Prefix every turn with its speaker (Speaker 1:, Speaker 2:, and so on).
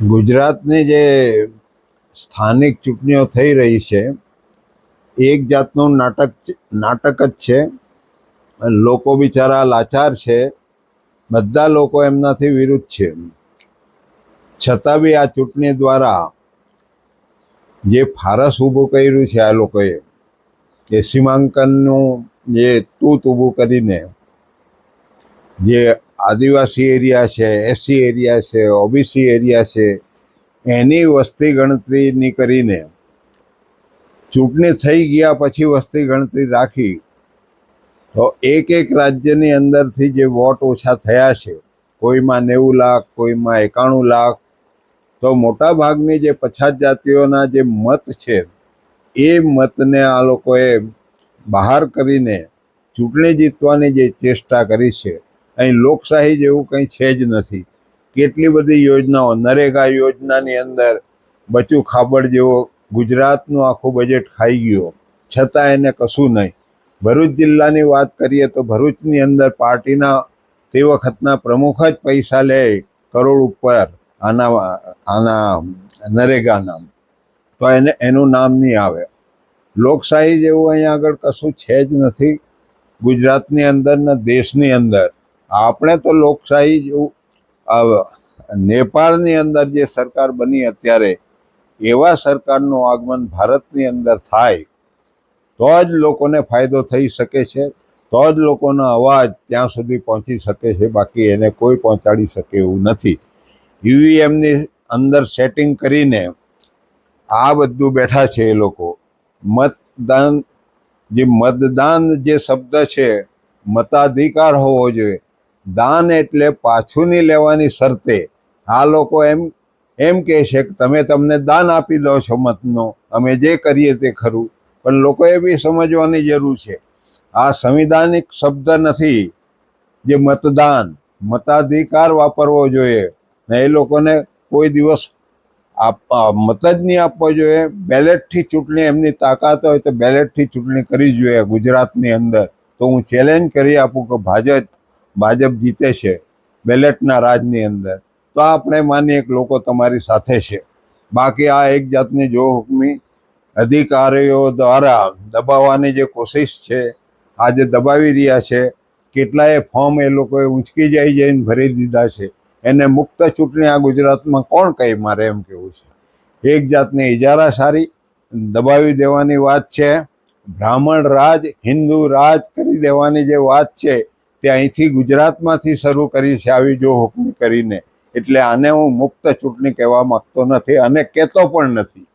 Speaker 1: ગુજરાતની જે સ્થાનિક ચૂંટણીઓ થઈ રહી છે એક જાતનું નાટક જ છે. લોકો બિચારા લાચાર છે, બધા લોકો એમનાથી વિરુદ્ધ છે. છતાં બી આ ચૂંટણી દ્વારા જે ફારસ ઊભું કર્યું છે આ લોકોએ, એ સીમાંકનનું જે તૂત ઊભું કરીને જે આદિવાસી એરિયા છે, એસસી એરિયા છે, ઓબીસી એરિયા છે, એની વસ્તી ગણતરીની કરીને ચૂંટણી થઈ ગયા પછી વસ્તી ગણતરી રાખી તો એક રાજ્યની અંદરથી જે વોટ ઓછા થયા છે, કોઈમાં 90 લાખ, કોઈમાં 91 લાખ, તો મોટા ભાગની જે પછાત જાતિઓના જે મત છે એ મતને આ લોકોએ બહાર કરીને ચૂંટણી જીતવાની જે ચેષ્ટા કરી છે. અહીં લોકશાહી જેવું કંઈ છે જ નથી. કેટલી બધી યોજનાઓ, નરેગા યોજનાની અંદર બચું ખાબડ જેવો ગુજરાતનું આખું બજેટ ખાઈ ગયો, છતાં એને કશું નહીં. ભરૂચ જિલ્લાની વાત કરીએ તો ભરૂચની અંદર પાર્ટીના તે વખતના પ્રમુખ જ પૈસા લે કરોડ ઉપર આના નરેગાના, તો એનું નામ નહીં આવે. લોકશાહી જેવું અહીંયા આગળ કશું છે જ નથી ગુજરાતની અંદર ને દેશની અંદર. આપણે તો લોકશાહી જેવું નેપાળની અંદર જે સરકાર બની અત્યારે, એવા સરકારનું આગમન ભારતની અંદર થાય તો જ લોકોને ફાયદો થઈ શકે છે, તો જ લોકોનો અવાજ ત્યાં સુધી પહોંચી શકે છે. બાકી એને કોઈ પહોંચાડી શકે એવું નથી. ઈવીએમની અંદર સેટિંગ કરીને આ બધું બેઠા છે એ લોકો. મતદાન જે શબ્દ છે, મતાધિકાર હોવો જોઈએ. દાન એટલે પાછું નહીં લેવાની શરતે. આ લોકો એમ કહે છે કે તમને દાન આપી દો છો મતનો, અમે જે કરીએ તે ખરું. પણ લોકોએ બી સમજવાની જરૂર છે, આ સંવિધાનિક શબ્દ નથી. જે મતાધિકાર વાપરવો જોઈએ ને એ લોકોને કોઈ દિવસ મત જ નહીં આપવો જોઈએ. બેલેટથી ચૂંટણી એમની તાકાત હોય તો બેલેટથી ચૂંટણી કરવી જોઈએ ગુજરાતની અંદર. તો હું ચેલેન્જ કરી આપું કે ભાજપ જીતે છે બેલેટના રાજની અંદર, તો આપણે માનીએ કે લોકો તમારી સાથે છે. બાકી આ એક જાતની જો હુકમી અધિકારીઓ દ્વારા દબાવવાની જે કોશિશ છે, આજે દબાવી રહ્યા છે. કેટલાય ફોર્મ એ લોકોએ ઊંચકી જઈને ભરી દીધા છે. એને મુક્ત ચૂંટણી આ ગુજરાતમાં કોણ કહી, મારે એમ કહેવું છે. એક જાતની ઇજારાશારી દબાવી દેવાની વાત છે. બ્રાહ્મણ રાજ, હિન્દુ રાજ કરી દેવાની જે વાત છે તે અહીંથી ગુજરાતમાંથી શરૂ કરી છે આવી જો હુકમી કરીને. એટલે આને હું મુક્ત ચૂંટણી કહેવા માગતો નથી અને કહેતો પણ નથી.